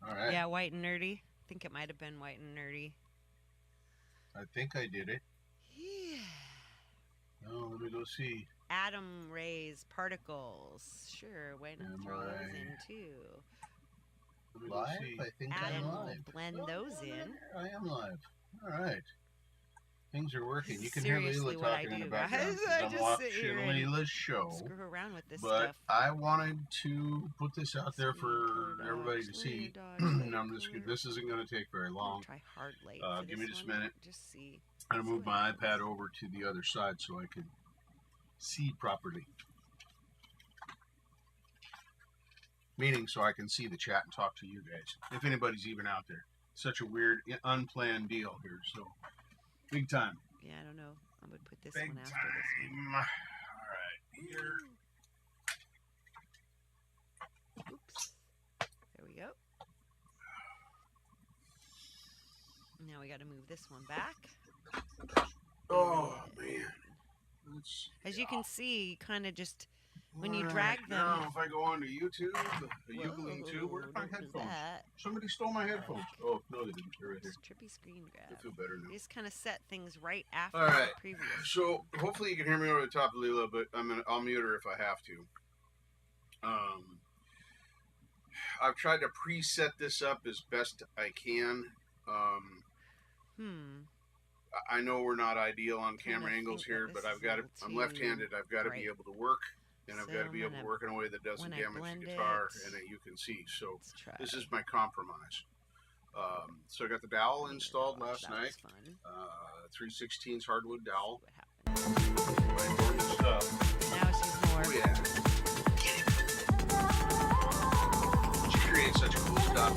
All right. Yeah, White and Nerdy. I think it might have been White and Nerdy. I think I did it. Yeah. Oh, let me go see. Atom rays, particles. Sure, why not throw those in too? Live? I think And I'm we'll live. blend those in. I am live. All right. Things are working. You can Seriously, hear what Leela I talking in do, the background. guys. I I'm just sit here watching and Leela's show. screw around with this But stuff. I wanted to put this out there for everybody to see. This isn't going to take very long. Try hard light. Give me just a minute. Just see. I'm going to move my iPad over to the other side so I can see properly. Meaning so I can see the chat and talk to you guys, if anybody's even out there. Such a weird, unplanned deal here, so big time. Yeah, I don't know. I'm going to put this big one after time. this one. All right, here. Oops. There we go. Now we got to move this one back. Oh, man. As you can see, kind of just when you drag them. Now, if I go onto YouTube, where did my headphones? Somebody stole my headphones. Oh, no, they didn't. They're right here. Trippy screen grab. I feel better now. You just kind of set things right after All right. the previous. So, hopefully you can hear me over the top of Leela, but I'll mute her if I have to. I've tried to preset this up as best I can. I know we're not ideal on camera angles here, but I'm left-handed. I've got to be able to work, and I've got to be able to work in a way that doesn't damage the guitar and that you can see. So this is my compromise. So I got the dowel installed last night. 3/16 hardwood dowel. My important stuff. Now she's more. Oh yeah. She creates such cool stuff.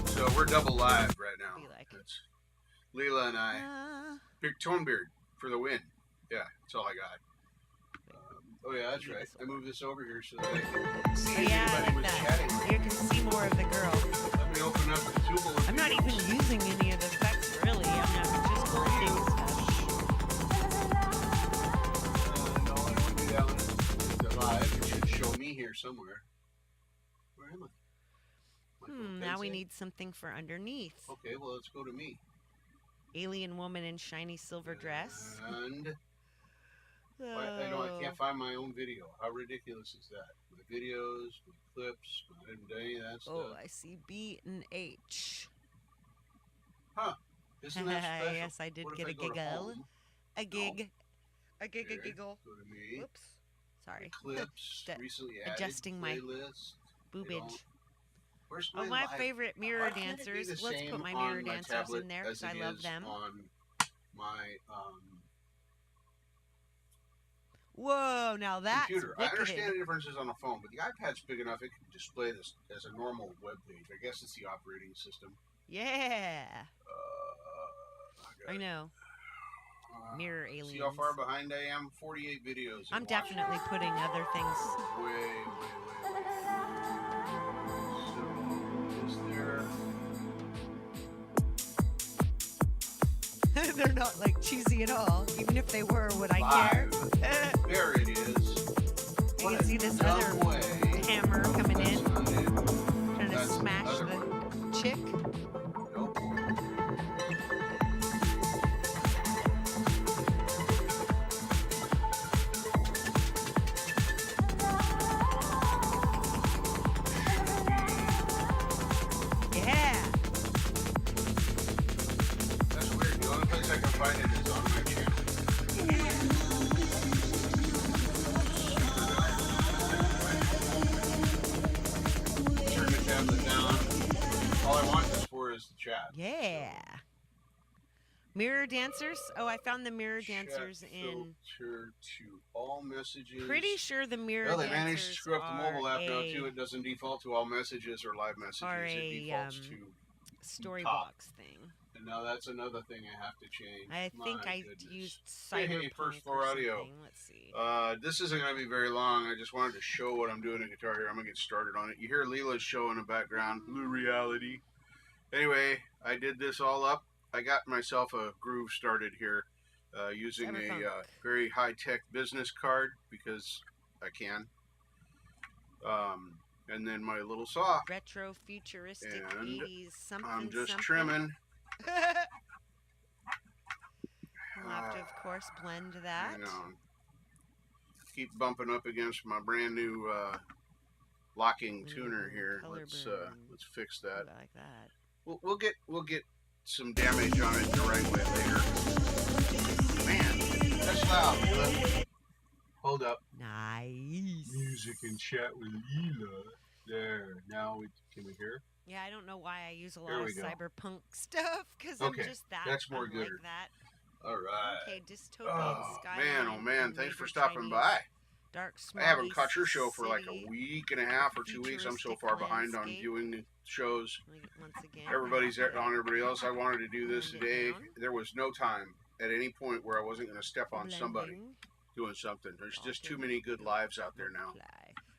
So we're double live right now. It's Leela and I. Big tone beard for the win. Yeah, that's all I got. Oh yeah, that's right. I moved this over here so that I can see everybody was chatting. You can see more of the girl. Let me open up the tubal. I'm not even using any of the effects really. I'm just blending stuff. No, I don't do that when it's live. It should show me here somewhere. Where am I? Now we need something for underneath. Okay, well, let's go to me. Alien woman in shiny silver dress. And I can't find my own video. How ridiculous is that? My videos, my clips, I didn't do any of that stuff. Oh, I see B and H. Huh. Isn't that special? Yes, I did get a giggle. A gig. A gig, a giggle. Go to me. Whoops. Sorry. Clips, recently added, adjusting my playlist, boobage. Where's my favorite mirror dancers. Let's put my mirror dancers in there because I love them. On my whoa, now that's computer. wicked. I understand the differences on a phone, but the iPad's big enough it can display this as a normal web page. I guess it's the operating system. Yeah. I know. Mirror aliens. See how far behind I am? 48 videos. I'm definitely putting other things. Way. They're not like cheesy at all. Even if they were, would I care? There it is. You can see this other hammer coming in, trying to smash the chick. Nope. Yeah. That's weird. The only place I can find it is on my channel. Turn the tablet down. All I want this for is the chat. Yeah. Mirror dancers? Oh, I found the mirror dancers in. Filter to all messages. Pretty sure the mirror dancers. Well, they managed to screw up the mobile app now too. It doesn't default to all messages or live messages. It defaults to storybox thing. And now that's another thing I have to change. I think I used Cyberpunk. Hey, first floor audio. Let's see. This isn't going to be very long. I just wanted to show what I'm doing in guitar here. I'm going to get started on it. You hear Leela's show in the background. Blue Reality. Anyway, I did this all up. I got myself a groove started here using a very high-tech business card because I can. and then my little saw. Retro futuristic And 80s something. I'm just something. trimming. We'll have to, of course, blend that. Hang on. Keep bumping up against my brand new locking tuner here. Let's fix that. I like that. We'll get some damage on it the right way later. Man, that's loud. Look. Hold up. Nice. Music and chat with Leela. There. Now can we hear? Yeah, I don't know why I use a lot of cyberpunk stuff because I'm just that. That's more good. Like that. All right. Okay, dystopian skyline. Oh man, thanks for stopping by. Dark, I haven't caught your show for like a week and a half or 2 weeks. I'm so far behind on viewing the shows. Once again, everybody's on everybody else. I wanted to do this today. There was no time at any point where I wasn't going to step on somebody doing something. There's just too many good lives out there now.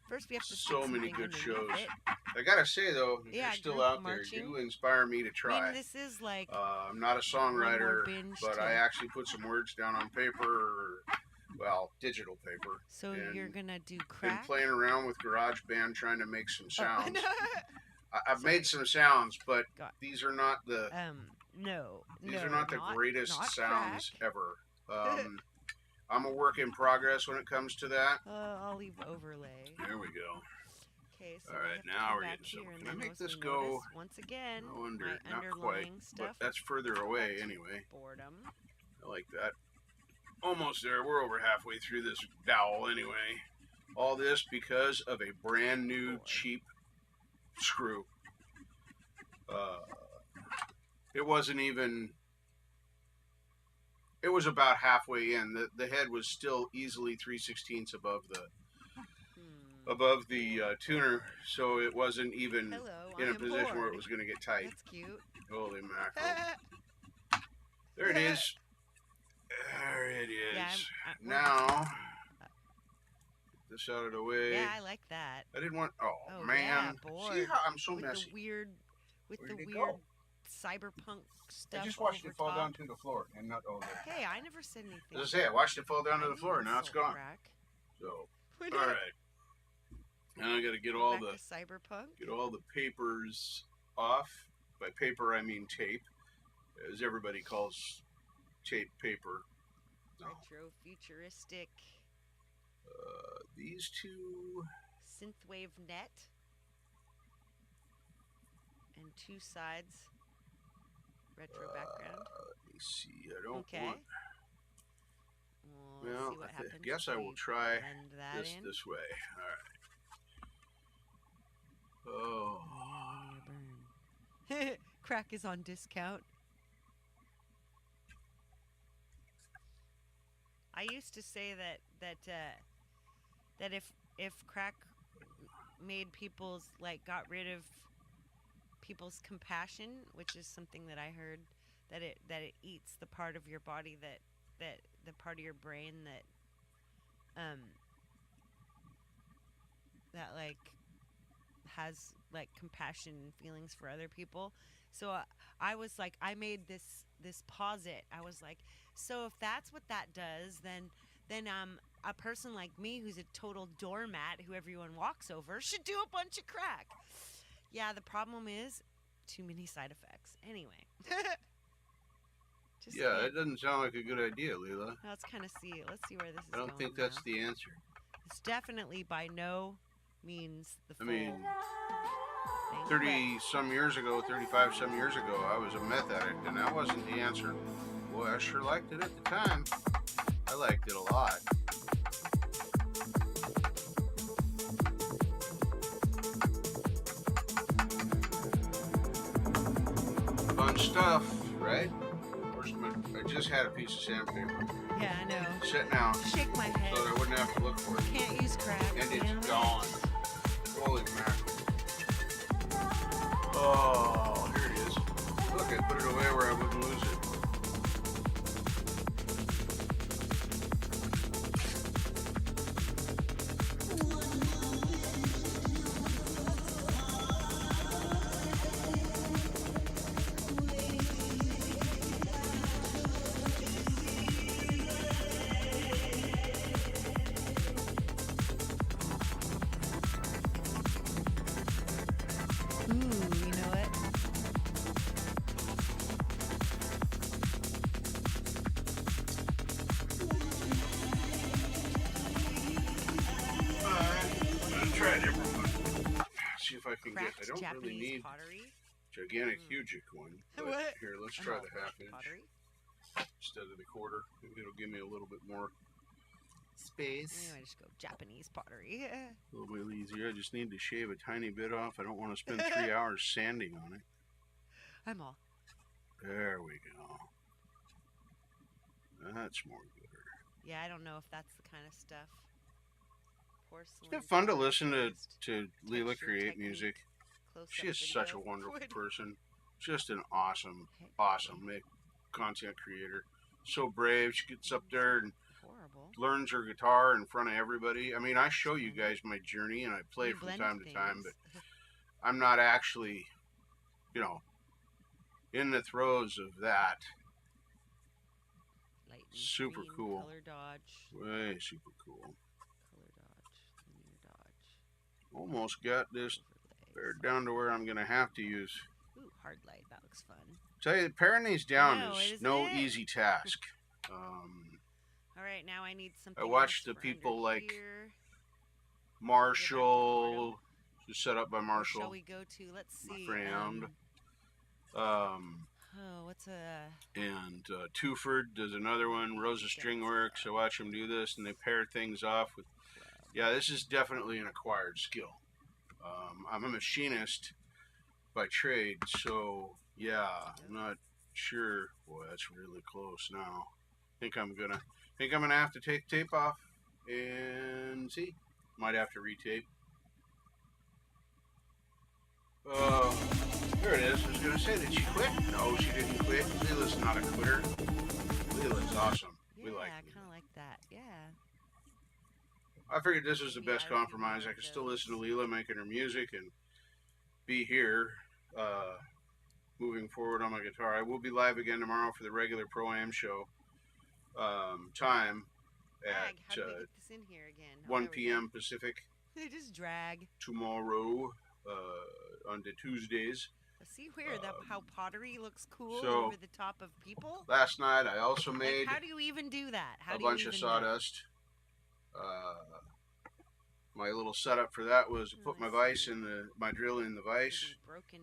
First, we have to so many good shows. I gotta say though, if you're still out there, you inspire me to try. I mean, this is like I'm not a songwriter, but I actually put some words down on paper, well, digital paper. So you're gonna do crack? Been playing around with GarageBand trying to make some sounds. I've made some sounds, but these are not the these are not the greatest sounds ever. I'm a work in progress when it comes to that. I'll leave overlay. There we go. Okay, so all right, now we're getting somewhere. Can I make this go? Once again, no wonder, not quite, but that's further away anyway. Boredom. I like that. Almost there. We're over halfway through this dowel anyway. All this because of a brand new cheap screw. It wasn't even. It was about halfway in. The head was still easily 3/16 above the tuner, so it wasn't even in a position where it was going to get tight. That's cute. Holy mackerel! There it is. There it is. Yeah, now, get this out of the way. Yeah, I like that. I didn't want. Oh man! Yeah, boy. See how I'm so messy. With the weird cyberpunk stuff. I just watched it fall down to the floor and not over there. Hey, I never said anything. As I say, I watched it fall down to the floor. Now it's gone. So, all right. Now I got to get all the papers off. By paper, I mean tape, as everybody calls tape paper. No. Retro futuristic. These two. Synthwave net. And two sides. Retro background. Let me see. I don't want. Well, see what happens. I guess I will try this way. All right. Oh. Crack is on discount. I used to say that if crack made people's got rid of people's compassion, which is something that I heard, that it eats the part of your body that the part of your brain that has compassion and feelings for other people. So I was I made this posit. I was like, so if that's what that does, then a person like me who's a total doormat who everyone walks over should do a bunch of crack. Yeah, the problem is too many side effects. Anyway. It doesn't sound like a good idea, Leela. Let's kind of see. Let's see where this is going. I don't think that's the answer. It's definitely by no means the full. I mean, 30-some years ago, 35-some years ago, I was a meth addict, and that wasn't the answer. Boy, I sure liked it at the time. I liked it a lot. Fun stuff, right? I just had a piece of sandpaper. Yeah, I know. Sitting out. Shake my head. So that I wouldn't have to look for it. Can't use crack. And it's gone. Holy mackerel. Oh, here it is. Look, I put it away where I wouldn't lose it. I can get. I don't Japanese really need pottery. gigantic, huge one. But What? here, let's try the half-inch instead of the quarter. It'll give me a little bit more space. Anyway, just go Japanese pottery. A little bit easier. I just need to shave a tiny bit off. I don't want to spend 3 hours sanding on it. I'm all. There we go. That's more gooder. Yeah, I don't know if that's the kind of stuff. Porcelain. It's fun to listen to Leela create music. She is such a wonderful person. Just an awesome content creator. So brave. She gets up there and learns her guitar in front of everybody. I mean, I show you guys my journey and I play from time to time, but I'm not actually, you know, in the throes of that. Super cool. Color dodge. Way super cool. Color dodge. Linear dodge. Almost got this pared down to where I'm going to have to use. Ooh, hard light. That looks fun. Tell you, paring these down is no easy task. All right, now I need something. I watched the people like Marshall, just set up by Marshall. Where shall we go to? Let's see. My friend. What's a... And Tuford does another one. Rosa String Works. I watch them do this, and they pair things off with... Yeah, this is definitely an acquired skill. I'm a machinist by trade, so yeah, I'm not sure. Boy, that's really close now. Think I'm gonna have to take tape off and see. Might have to retape. There it is. I was gonna say, did she quit? No, she didn't quit. Leela's not a quitter. Leela's awesome. Yeah, we like I kind of like that. Yeah. I figured this was the best compromise. I could still listen to Leela making her music and be here moving forward on my guitar. I will be live again tomorrow for the regular Pro-Am show time at how do we get this in here again? 1 p.m. Pacific. They just drag. Tomorrow on the Tuesdays. See where how pottery looks cool so over the top of people? Last night I also made how do you even do that? A bunch of sawdust. My little setup for that was to put my vise in my drill in the vise.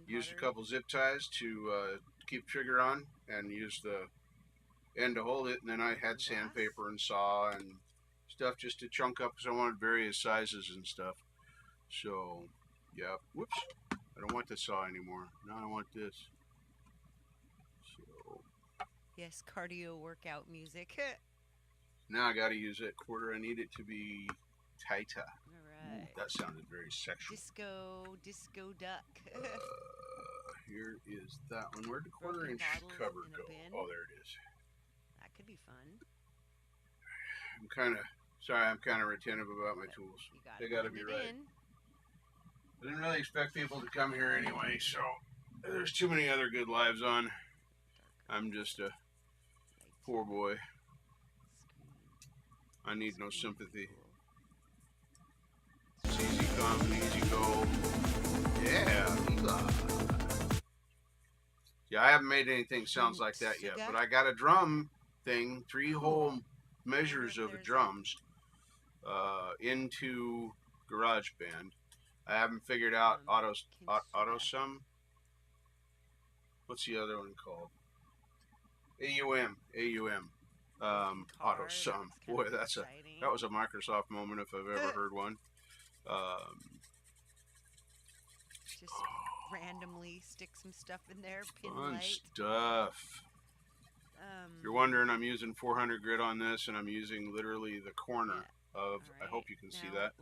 Used a couple zip ties to keep trigger on, and used the end to hold it. And then I had sandpaper and saw and stuff just to chunk up because I wanted various sizes and stuff. So, yeah. Whoops. I don't want the saw anymore. Now I want this. So. Yes, cardio workout music. Now I got to use that quarter. I need it to be tighter. All right. That sounded very sexual. Disco duck. Here is that one. Where'd the quarter-inch cover go? Oh, there it is. That could be fun. I'm kind of retentive about my tools. They got to be right. I didn't really expect people to come here anyway, so there's too many other good lives on. I'm just a poor boy. I need no sympathy. It's easy come and easy go. Yeah, yeah, I haven't made anything sounds like that yet, but I got a drum thing, 3 whole measures of drums into GarageBand. I haven't figured out AutoSum. What's the other one called? AUM. AutoSum. Boy, that was a Microsoft moment if I've ever heard one. Just randomly stick some stuff in there. Fun stuff. You're wondering, I'm using 400 grit on this, and I'm using literally the corner of. Right. I hope you can see that.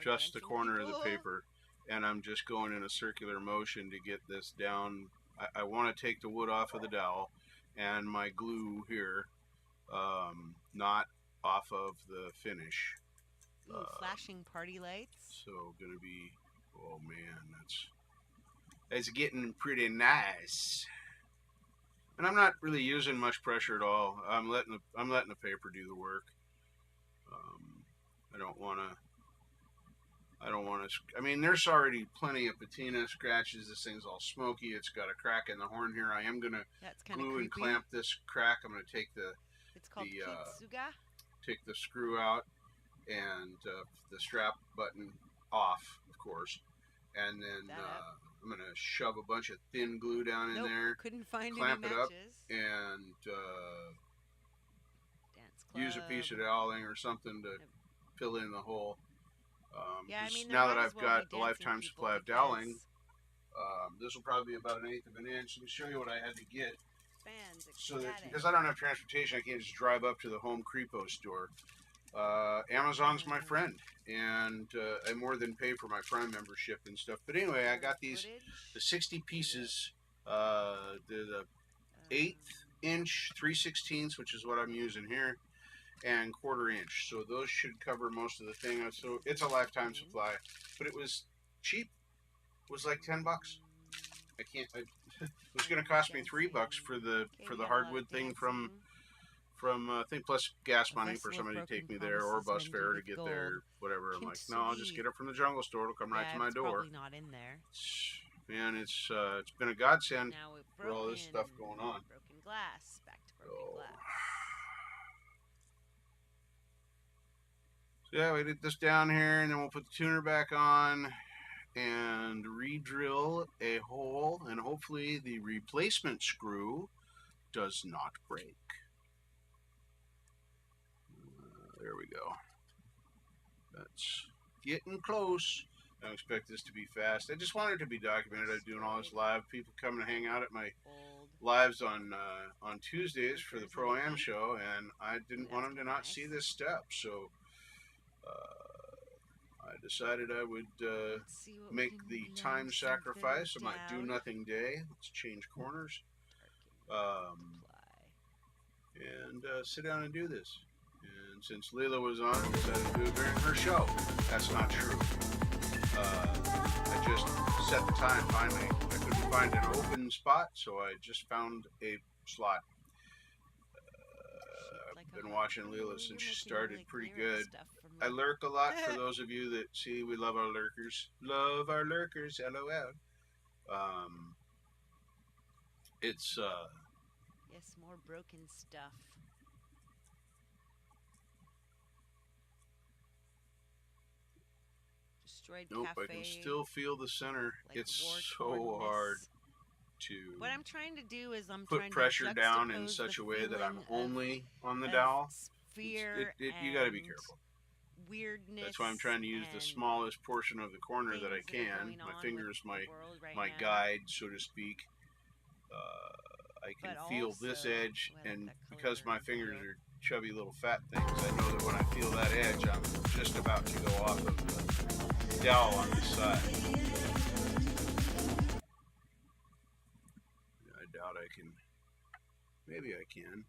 Just the corner of the paper, and I'm just going in a circular motion to get this down. I want to take the wood off of the dowel, and my glue here, not off of the finish. Ooh, flashing party lights. So gonna be. Oh man, it's getting pretty nice. And I'm not really using much pressure at all. I'm letting the paper do the work. I don't want to. I mean, there's already plenty of patina scratches. This thing's all smoky. It's got a crack in the horn here. I am gonna glue and clamp this crack. I'm gonna take take the screw out and the strap button off, of course, and then I'm gonna shove a bunch of thin glue down in there. Couldn't find clamp any it up, matches. and Dance club. use a piece of doweling or something to fill in the hole. Yeah, I mean, now that I've got a lifetime supply of doweling, this will probably be about 1/8 of an inch. Let me show you what I had to get. So that, because I don't have transportation, I can't just drive up to the Home Creepo store. Amazon's my friend, and I more than pay for my Prime membership and stuff. But anyway, I got the 60 pieces, the 1/8 inch 3/16, which is what I'm using here, and 1/4 inch. So those should cover most of the thing. So it's a lifetime supply, but it was cheap. It was like $10. It was going to cost me $3 for the hardwood thing from I think plus gas money for somebody to take me there, or bus fare to get there, whatever. I'm like, no, I'll just get it from the jungle store. It'll come right to my door. Probably not in there. Man, it's been a godsend for all this stuff going on. Broken glass, back to broken glass. So yeah, we did this down here, and then we'll put the tuner back on and re-drill a hole, and hopefully the replacement screw does not break. There we go. That's getting close. I don't expect this to be fast. I just wanted it to be documented. I'm doing all this live. People come and hang out at my lives on Tuesdays for the Pro-Am show, and I didn't want them to not see this step. So I decided I would make the time sacrifice of my do nothing day. Let's change corners. And sit down and do this. And since Leela was on, I decided to do it during her show. That's not true. I just set the time finally. I couldn't find an open spot, so I just found a slot. I've been watching Leela since she started pretty good. I lurk a lot for those of you that see we love our lurkers. Love our lurkers, LOL. It's yes, more broken stuff. Destroyed nope, cafe, I can still feel the center. Like it's so hard to. What I'm trying to do is put pressure down in such a way that I'm only on the dowel. Fear you got to be careful. Weirdness. That's why I'm trying to use the smallest portion of the corner that I can. My finger is my guide, so to speak. I can feel this edge, and because my fingers are chubby little fat things, I know that when I feel that edge, I'm just about to go off of the dowel on this side. I doubt I can. Maybe I can.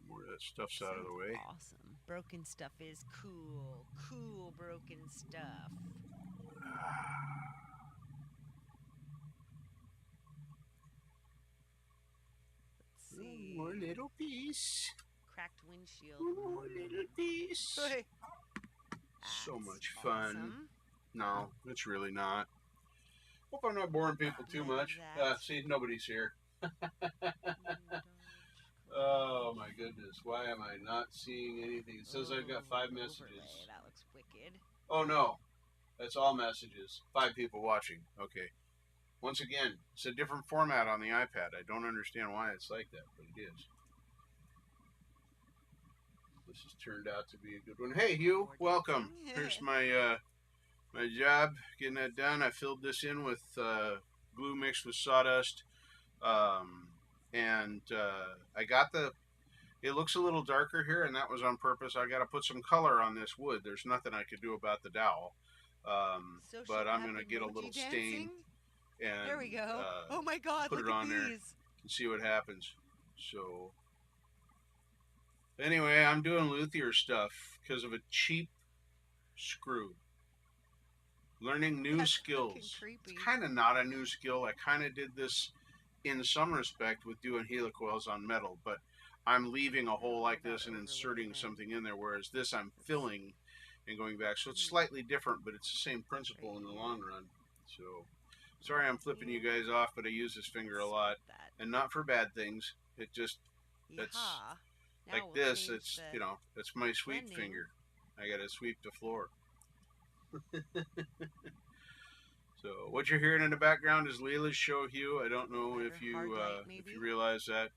More of that stuff's out of the way. Awesome. Broken stuff is cool. Cool broken stuff. Let's see. One more little piece. Cracked windshield. One more little piece. So much fun. Awesome. No, it's really not. Hope I'm not boring people too much. See, nobody's here. Oh my goodness, why am I not seeing anything? It says I've got 5 messages. That looks wicked. Oh no, that's all messages. 5 people watching. Okay. Once again, it's a different format on the iPad. I don't understand why it's like that, but it is. This has turned out to be a good one. Hey Hugh, welcome. Here's my my job, getting that done. I filled this in with glue mixed with sawdust. And I got it looks a little darker here, and that was on purpose. I got to put some color on this wood. There's nothing I could do about the dowel, but I'm going to get a little stain, and there we go. Oh my God, put it on there and see what happens. So anyway, I'm doing luthier stuff because of a cheap screw. Learning new skills. It's kind of not a new skill. I kind of did this in some respect with doing helicoils on metal, but I'm leaving a hole like this and inserting something in there, whereas this I'm filling and going back. So it's slightly different, but it's the same principle in the long run. So sorry I'm flipping you guys off, but I use this finger a lot, and not for bad things. It just, that's like this, it's, you know, that's my sweep finger. I gotta sweep the floor. So what you're hearing in the background is Leila's show, Hugh. I don't know if you realize that.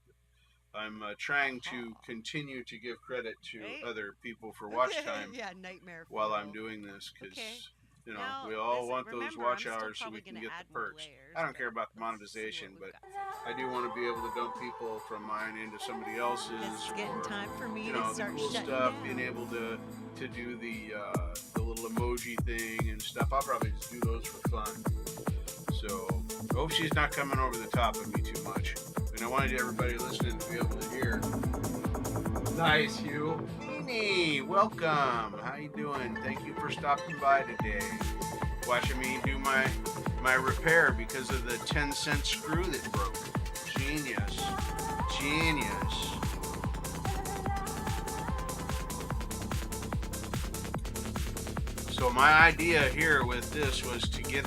I'm trying to continue to give credit to other people for watch time nightmare while I'm doing this, because you know, we all want those watch hours so we can get the perks. I don't care about the monetization, but I do want to be able to dump people from mine into somebody else's, or time for me you know, to start the cool stuff, down. being able to do the little emoji thing and stuff. I'll probably just do those for fun. So I hope she's not coming over the top of me too much. And I wanted everybody listening to be able to hear. Nice, Hugh. Nene, welcome. How you doing? Thank you for stopping by today. Watching me do my repair because of the 10-cent screw that broke. Genius. Genius. So my idea here with this was to get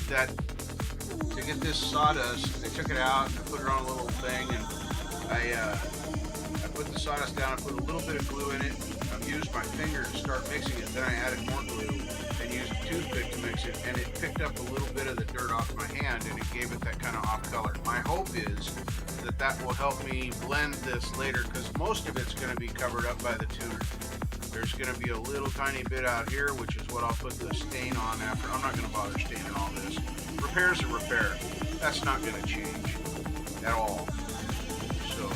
this sawdust. I took it out and I put it on a little thing, and I put the sawdust down. I put a little bit of glue in it. I used my finger to start mixing it. Then I added more glue and used a toothpick to mix it, and it picked up a little bit of the dirt off my hand, and it gave it that kind of off color. My hope is that will help me blend this later, because most of it's going to be covered up by the tuner. There's going to be a little tiny bit out here, which is what I'll put the stain on after. I'm not going to bother staining all this. Repair's a repair. That's not going to change at all. So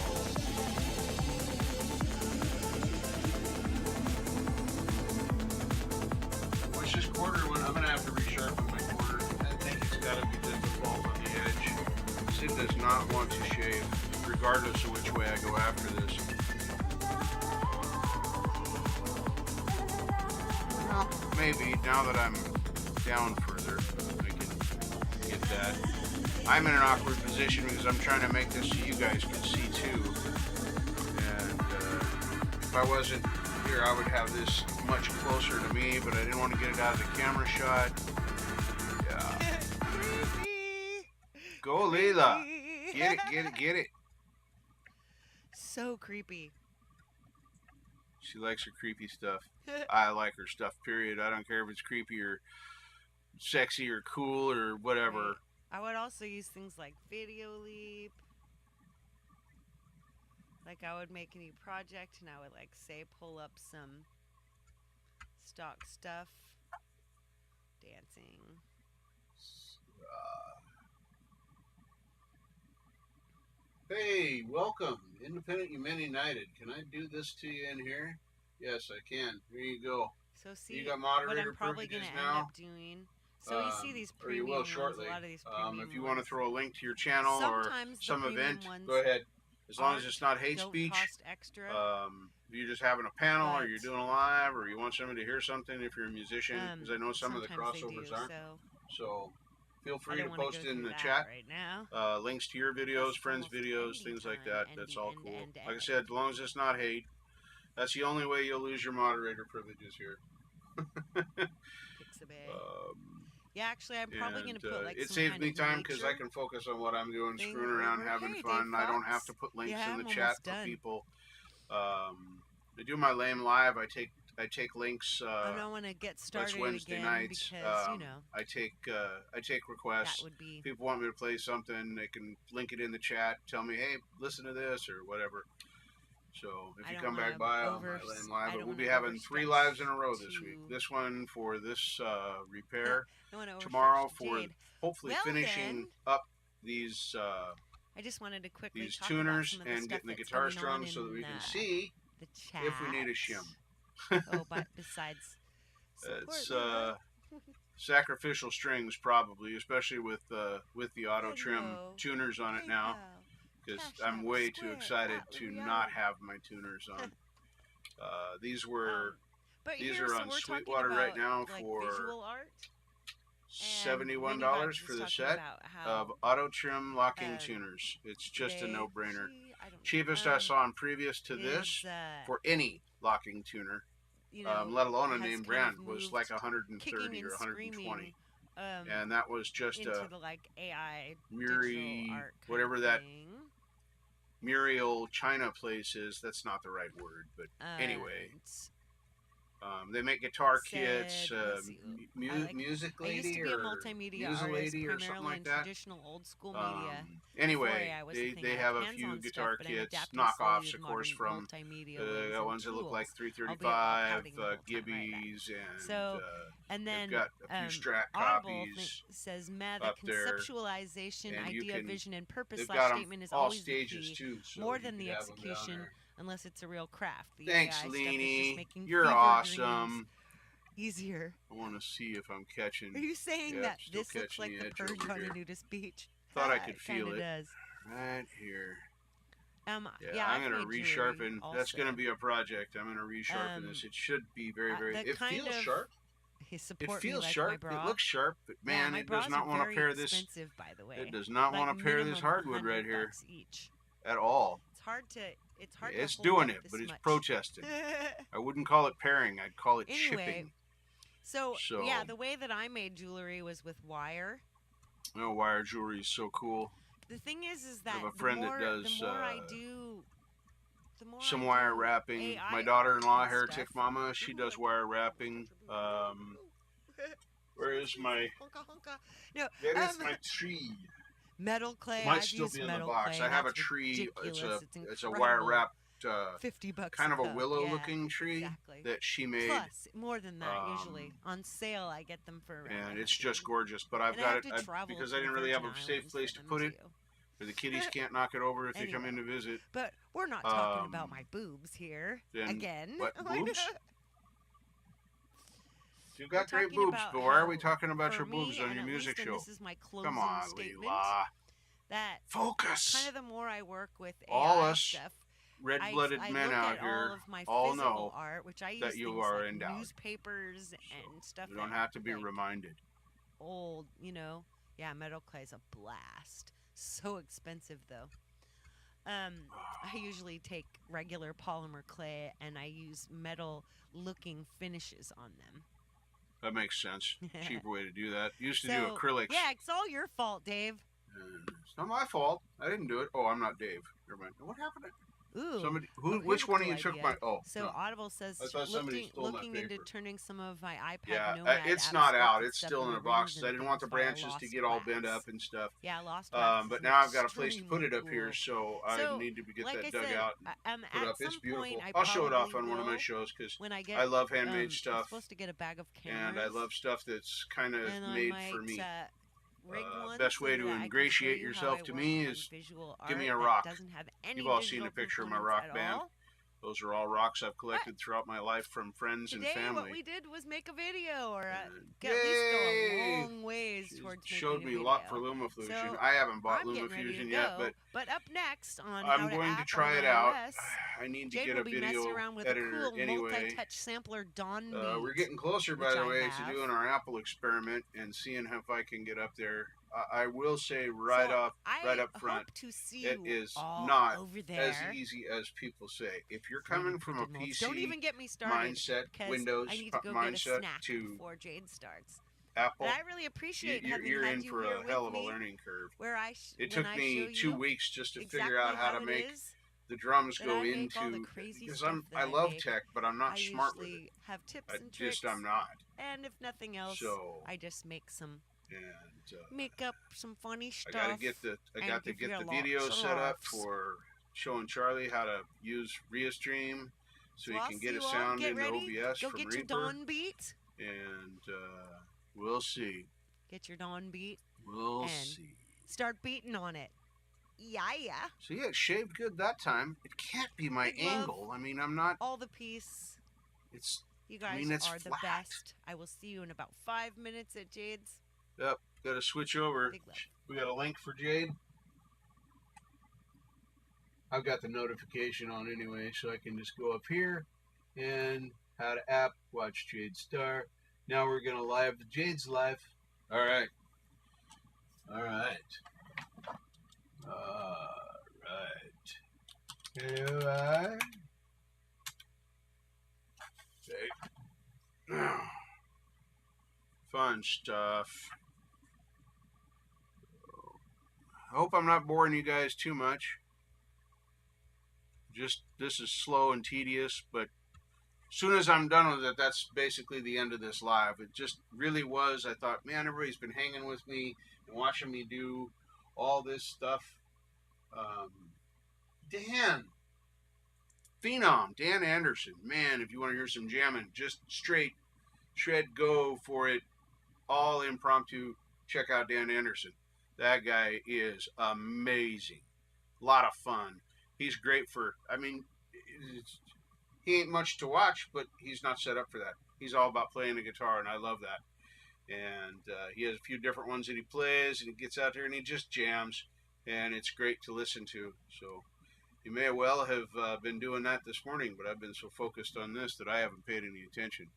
which this quarter one, I'm going to have to resharpen my quarter. I think it's got to be just a fault on the edge. Sid does not want to shave, regardless of which way I go after this. Well, maybe now that I'm down further, I can get that. I'm in an awkward position because I'm trying to make this so you guys can see too. And if I wasn't here, I would have this much closer to me, but I didn't want to get it out of the camera shot. Yeah. Go, Leila. Get it, get it, get it. So creepy. She likes her creepy stuff. I like her stuff, period. I don't care if it's creepy or sexy or cool or whatever. Right. I would also use things like Video Leap. Like I would make a new project and I would like say pull up some stock stuff. Dancing. Hey, welcome. Independent Human United. Can I do this to you in here? Yes, I can. Here you go. So see, you got moderator what I'm probably going to end up doing. So you see these premium or you will shortly. ones, a lot of these premium if you want to throw a link to your channel sometimes or some event, go ahead. As long as it's not hate speech. Cost extra. If you're just having a panel, or you're doing a live, or you want somebody to hear something, if you're a musician, because I know some of the crossovers aren't. So feel free to post in the chat right now. Links to your videos, friends' videos, things like that. That's all cool. Like I said, as long as it's not hate, that's the only way you'll lose your moderator privileges here. Yeah, actually, I'm probably going to put like it saves me time because I can focus on what I'm doing, screwing around, having fun. I don't have to put links in the chat for people. I do my lame live. I take links. I don't want to get started Wednesday again nights. because I take requests. That would be... People want me to play something. They can link it in the chat. Tell me, hey, listen to this or whatever. So if you come back by on my lame live, but we'll be having 3 lives in a row this week. This one for this repair. Tomorrow for hopefully finishing up these. I just wanted to quickly these tuners and getting the guitar strung so that we can see if we need a shim. But besides, it's sacrificial strings probably, especially with the auto trim tuners on it now, because I'm way too excited to not have my tuners on. These are on Sweetwater right now for $71 for the set of auto trim locking tuners. It's just a no-brainer. Cheapest I saw on previous to this for any locking tuner, let alone a name brand, was like 130 or 120. And that was just a whatever that Muriel China place is. That's not the right word, but anyway. They make guitar kits, let's see, music I used lady to be a or multimedia music artist, lady or something primarily like in that. traditional old school media. Anyway, I was a thing. they I have like a few hands-on stuff, guitar but I'm kits, adapting slowly knockoffs, to of course, modern from multimedia ways and ones that look like tools, albeit while 335 pouting the whole time. Right. Gibbies, and So, and they've then got a few Strat Audible copies says, "The up there, conceptualization, and idea, vision, and purpose they've slash got them statement is all always the stages key, too, so more you than could the have them down execution, there. unless it's a real craft. The Thanks, AI stuff is Leanie. just making You're fever awesome. dreams easier." I want to see if I'm catching. Are you saying Yep, that still this looks like catching the edge purge over on a here. nudist beach? Thought I could feel Kinda it. does. Right here. Yeah, I'm gonna resharpen. That's gonna be a project. I'm gonna resharpen this. It should be very. It feels sharp. It feels sharp. It looks sharp, but man, it does not want to pair this. By the way, it does not want to pair this hardwood right here each. at all. It's hard to. It's hard. It's to doing it, but it's protesting. I wouldn't call it pairing. I'd call it shipping. So yeah, the way that I made jewelry was with wire. Oh, wire jewelry is so cool. The thing is that I have a friend that does the more I do, some wire wrapping. My daughter-in-law, Heretic Mama, she does wire wrapping. Where is my? No, where is my tree? Metal clay. Might still be in the box. I have a tree. It's a wire wrapped. $50 kind of a willow-looking tree that she made. Plus, more than that, usually on sale. I get them for. And it's just gorgeous. But I've got it because I didn't really have a safe place to put it. Or the kitties can't knock it over if they come in to visit. But we're not talking about my boobs here again. What boobs? You've got great boobs, but why are we talking about your boobs on your music show? This is my closing Come on, statement. Leela. That focus. Kind of the more I work with AI all us stuff, red-blooded men out here all know art, which I use that you are endowed. Newspapers and stuff. You don't have to be reminded. Old, yeah, metal clay's a blast. So expensive though. I usually take regular polymer clay and I use metal-looking finishes on them. That makes sense. Cheaper way to do that. Used to do acrylics. Yeah, it's all your fault, Dave. It's not my fault. I didn't do it. Oh, I'm not Dave. Never mind. What happened? Ooh. Somebody. Which one of you took my? Oh. So no. Audible says looking into turning some of my iPad. Yeah, Nomad it's not out. It's still in a box. I didn't want the branches to get all bent up and stuff. Yeah, lost. But now I've got a place to put it up here, so I need to get that dug out and put up. It's beautiful. I'll show it off on one of my shows because I love handmade stuff. I'm supposed to get a bag of cameras, and I love stuff that's kind of made for me. Best way to ingratiate yourself to me is give me a rock. You've all seen a picture of my rock band. Those are all rocks I've collected throughout my life from friends and family. What we did was make a video, or at least go a long ways towards making showed me a lot for LumaFusion. So I haven't bought LumaFusion yet, but up next on I'm going to try it out. I need to get a video editor anyway. Multi-touch sampler Dawn we're getting closer, by the way, to doing our Apple experiment and seeing if I can get up there. I will say right up front, it is not as easy as people say. If you're coming from a PC don't even get me started, mindset, Windows I need to go mindset get a snack to before Jade starts. Apple, and I really appreciate you're in for a hell of a learning curve. It took me 2 weeks just to figure out how to make the drums go into, because I love tech, but I'm not smart with it. Have tips and tricks, I'm not. And if nothing else, I just make some. And make up some funny stuff. I got to get the video set up for showing Charlie how to use Restream so he can get a sound into OBS from Reaper. Go get your Dawn beat. And we'll see. Get your Dawn beat. We'll see. Start beating on it. Yeah. So yeah, it shaved good that time. It can't be my angle. I mean, I'm not. All the piece. You guys are the best. I will see you in about 5 minutes at Jade's. Yep, got to switch over. We got a link for Jade. I've got the notification on anyway, so I can just go up here and how to app, watch Jade Star. Now we're going to live the Jade's live. All right. Here I. Okay. Fun stuff. I hope I'm not boring you guys too much. This is slow and tedious, but soon as I'm done with it, that's basically the end of this live. It just really was. I thought, man, everybody's been hanging with me and watching me do all this stuff. Dan, Phenom, Dan Anderson, man, if you want to hear some jamming, just straight shred, go for it, all impromptu. Check out Dan Anderson. That guy is amazing. A lot of fun. He's great for, I mean, he ain't much to watch, but he's not set up for that. He's all about playing the guitar, and I love that. And he has a few different ones that he plays, and he gets out there and he just jams, and it's great to listen to. So you may well have been doing that this morning, but I've been so focused on this that I haven't paid any attention.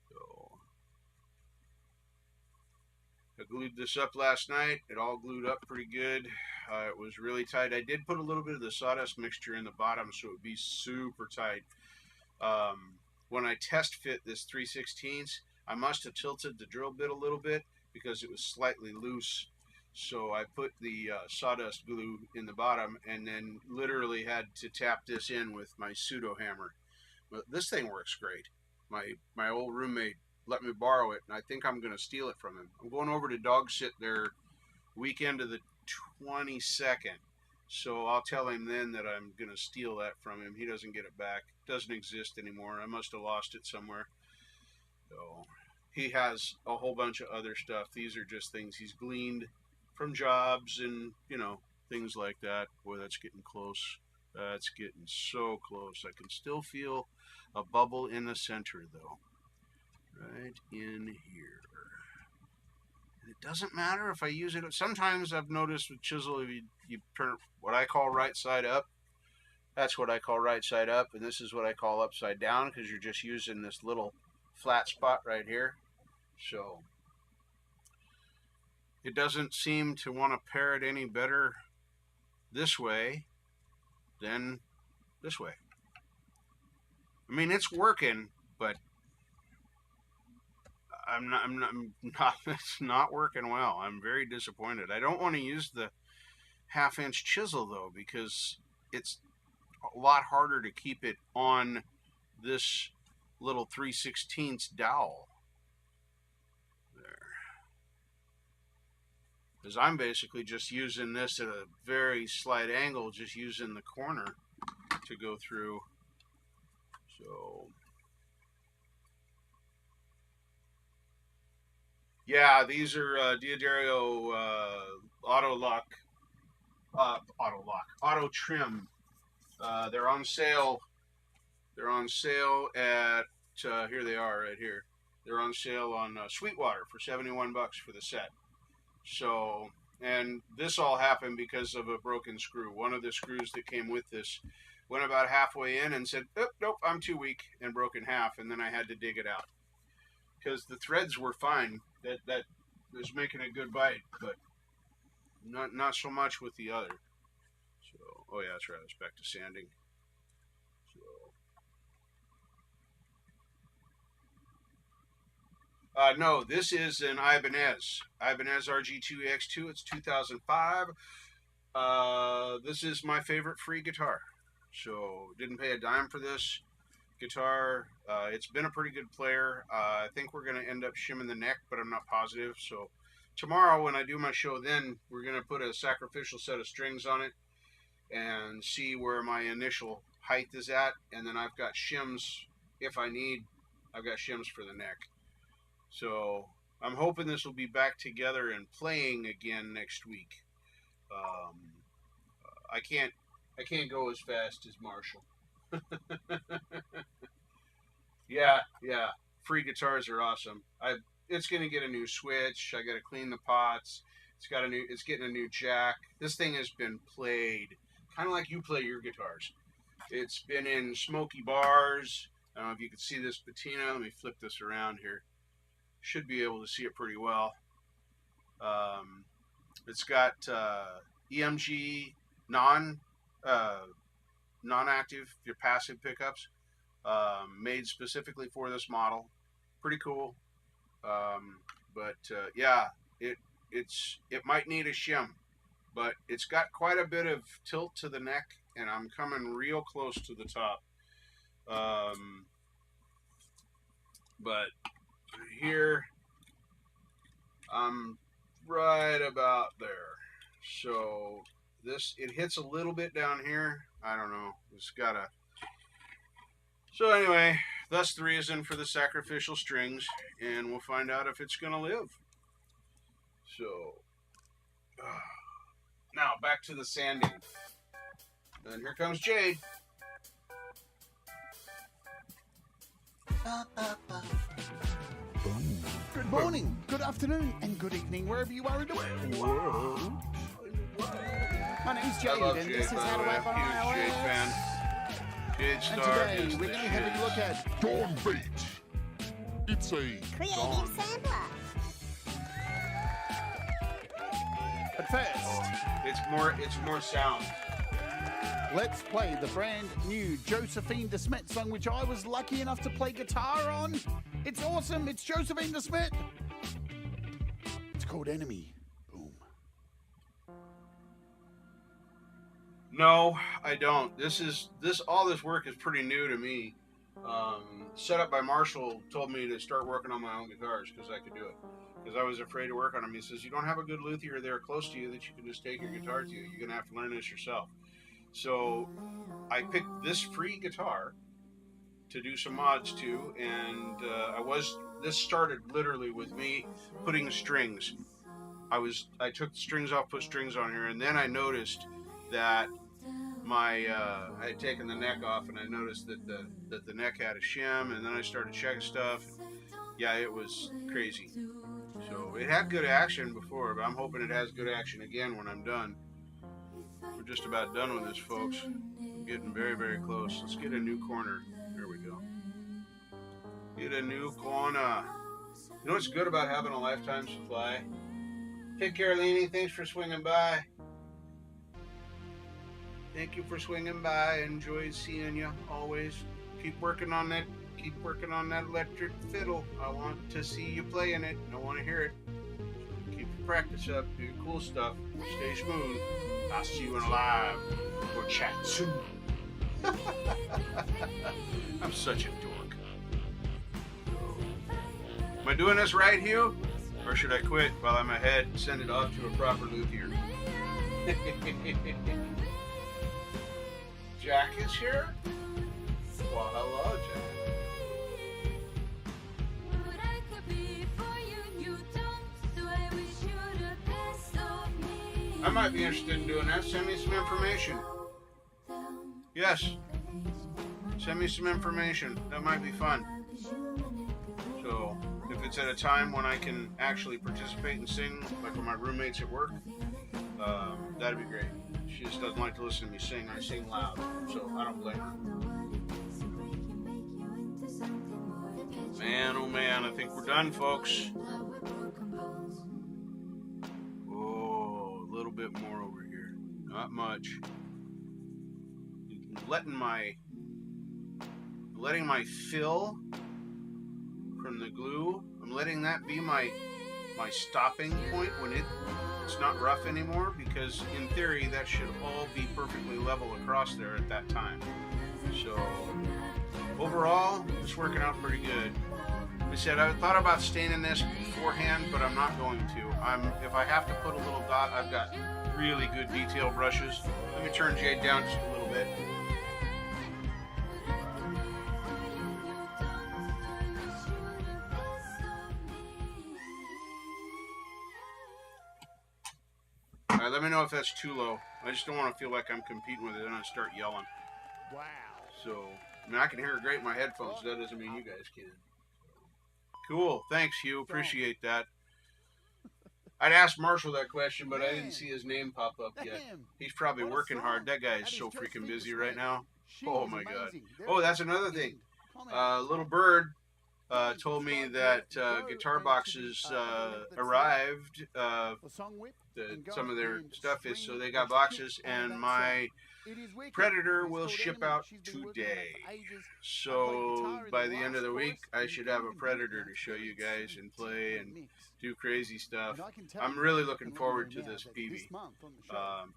So I glued this up last night. It all glued up pretty good. It was really tight. I did put a little bit of the sawdust mixture in the bottom so it would be super tight. When I test fit this 3/16, I must have tilted the drill bit a little bit because it was slightly loose. So I put the sawdust glue in the bottom and then literally had to tap this in with my pseudo hammer. But this thing works great. My old roommate let me borrow it, and I think I'm going to steal it from him. I'm going over to dog sit there weekend of the 22nd. So I'll tell him then that I'm going to steal that from him. He doesn't get it back. It doesn't exist anymore. I must have lost it somewhere. So he has a whole bunch of other stuff. These are just things he's gleaned from jobs and, you know, things like that. Boy, that's getting close. That's getting so close. I can still feel a bubble in the center, though. Right in here. And it doesn't matter if I use it. Sometimes I've noticed with chisel, if you turn what I call right side up, that's what I call right side up, and this is what I call upside down, because you're just using this little flat spot right here. So it doesn't seem to want to pair it any better this way than this way. I mean, it's working, but I'm not, it's not working well. I'm very disappointed. I don't want to use the 1/2-inch chisel though, because it's a lot harder to keep it on this little 3/16 dowel. There. Because I'm basically just using this at a very slight angle, just using the corner to go through. So yeah, these are Diodario auto trim. They're on sale. They're on sale at here they are right here. They're on sale on Sweetwater for $71 for the set. So, and this all happened because of a broken screw. One of the screws that came with this went about halfway in and said, oh, nope, I'm too weak, and broke in half, and then I had to dig it out. Because the threads were fine. That was making a good bite, but not so much with the other. So, oh yeah, that's right. It's back to sanding. So, no, this is an Ibanez RG 2X2. It's 2005. This is my favorite free guitar. So didn't pay a dime for this guitar. It's been a pretty good player. I think we're going to end up shimming the neck, but I'm not positive. So tomorrow when I do my show, then we're going to put a sacrificial set of strings on it and see where my initial height is at. And then I've got shims if I need. I've got shims for the neck. So I'm hoping this will be back together and playing again next week. I can't go as fast as Marshall. Yeah. Free guitars are awesome. It's gonna get a new switch. I gotta clean the pots. It's getting a new jack. This thing has been played kind of like you play your guitars. It's been in smoky bars. I don't know if you can see this patina. Let me flip this around here. Should be able to see it pretty well. It's got EMG non-active, your passive pickups, made specifically for this model. Pretty cool. Yeah, it might need a shim, but it's got quite a bit of tilt to the neck, and I'm coming real close to the top. But here, I'm right about there. So it hits a little bit down here. I don't know. It's got a. So anyway, that's the reason for the sacrificial strings, and we'll find out if it's gonna live. So now back to the sanding. And here comes Jade. Good morning, good afternoon, and good evening, wherever you are in the world. My name's Jade, and this is How to App on iOS. Jade fan. Jade And Star today is we're the going to have a look at Dawn Bait. It's a Creative sampler. But first, it's more sound. let's play the brand new Josephine DeSmet song, which I was lucky enough to play guitar on. It's awesome. It's Josephine DeSmet. It's called Enemy. Boom. No, I don't. All this work is pretty new to me. Set up by Marshall told me to start working on my own guitars because I could do it. Because I was afraid to work on them. He says, you don't have a good luthier there close to you that you can just take your guitar to. You're going to have to learn this yourself. So I picked this free guitar to do some mods to, and this started literally with me putting strings. I took the strings off, put strings on here, and then I noticed that I had taken the neck off, and I noticed that the neck had a shim, and then I started checking stuff. Yeah, it was crazy. So it had good action before, but I'm hoping it has good action again when I'm done. We're just about done with this, folks. I'm getting very, very close. Let's get a new corner. There we go. Get a new corner. You know what's good about having a lifetime supply? Take care, Leanie. Thanks for swinging by. Thank you for swinging by. Enjoyed seeing you always. Keep working on that. Keep working on that electric fiddle. I want to see you playing it. I want to hear it. Keep your practice up. Do cool stuff. Stay smooth. I'll see you in live or chat soon. I'm such a dork. Am I doing this right, Hugh? Or should I quit while I'm ahead and send it off to a proper luthier? Jack is here? Well, hello, Jack. I might be interested in doing that. Send me some information. Yes. Send me some information. That might be fun. So, if it's at a time when I can actually participate and sing, like with my roommates at work, that'd be great. She just doesn't like to listen to me sing. I sing loud, so I don't blame her. Man, oh man, I think we're done, folks. Oh, a little bit more over here. Not much. Letting my fill from the glue, I'm letting that be my stopping point when it's not rough anymore, because in theory that should all be perfectly level across there at that time. So overall, it's working out pretty good. Like I said, I thought about staining this beforehand, but I'm not going to. If I have to put a little dot, I've got really good detail brushes. Let me turn Jade down just a little bit. All right, let me know if that's too low. I just don't want to feel like I'm competing with it and I start yelling. Wow. So, I mean, I can hear it great in my headphones. That doesn't mean you guys can. Cool. Thanks, Hugh. Appreciate that. I'd asked Marshall that question, but I didn't see his name pop up yet. He's probably working hard. That guy is so freaking busy right now. Oh, my God. Oh, that's another thing. Little Bird told me that Guitar Boxes arrived. Some of their stuff is, so they got boxes, and my Predator will ship out today. So by the end of the week, I should have a Predator to show you guys and play and do crazy stuff. I'm really looking forward to this PV.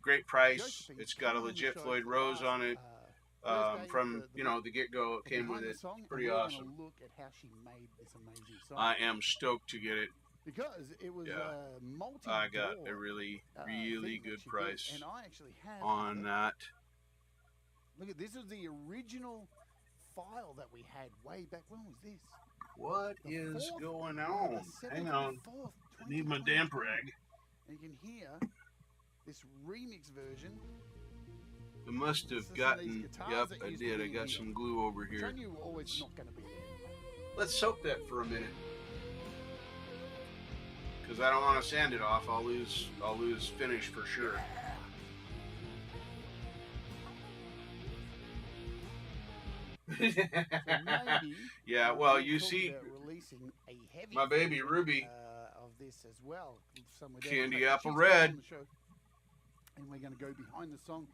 Great price. It's got a legit Floyd Rose on it. From the get-go, it came with it. Pretty awesome. Look at how she made this amazing song. I am stoked to get it. Because it was I got a really good price and I actually have on that. Look at this. Was the original file that we had way back. When was this? What is going on? Hang on. I need my damper rag. And you can hear this remix version. I must have gotten. Yep, I did. I got some glue over here. Let's soak that for a minute. Because I don't want to sand it off. I'll lose finish for sure. Yeah, well, you see, my baby Ruby, of this as well, Candy Apple Red. And we're going to go behind the song.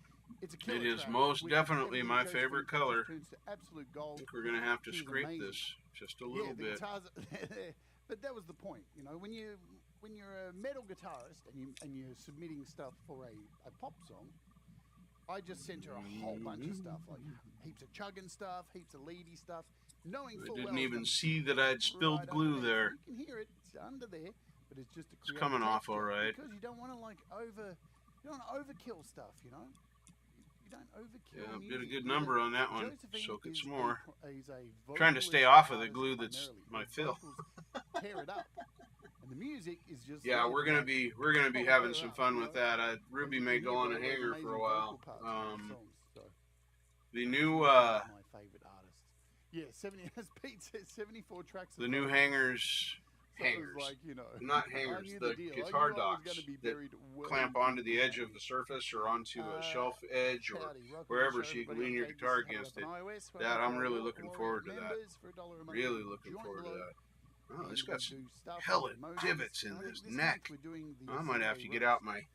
It's a it is most definitely my favorite color. Absolute gold. We're going to have to scrape this just a little bit. But that was the point, when you're a metal guitarist and you're submitting stuff for a pop song. I just sent her a whole bunch of stuff, like heaps of chugging stuff, heaps of leady stuff, knowing full well. I didn't even see that I'd spilled glue there. You can hear it; it's under there, but it's just it's coming off all right. Because you don't want to overkill stuff, You don't overkill. Yeah, did a good number on that one. Soak it some more. Trying to stay off of the glue that's my fill. Tear it up. And the music is just we're gonna be having some fun with that. Ruby may go on a hanger for a while. The new my favorite artist. Yeah, 70 as Pete says, 74 tracks. The new hangers, not hangers. The guitar docks that clamp onto the edge of the surface or onto a shelf edge or wherever, so you can lean your guitar against it. That I'm really looking forward to that. Really looking forward to that. Oh, it's got some hella divots in this neck. I might have to get out my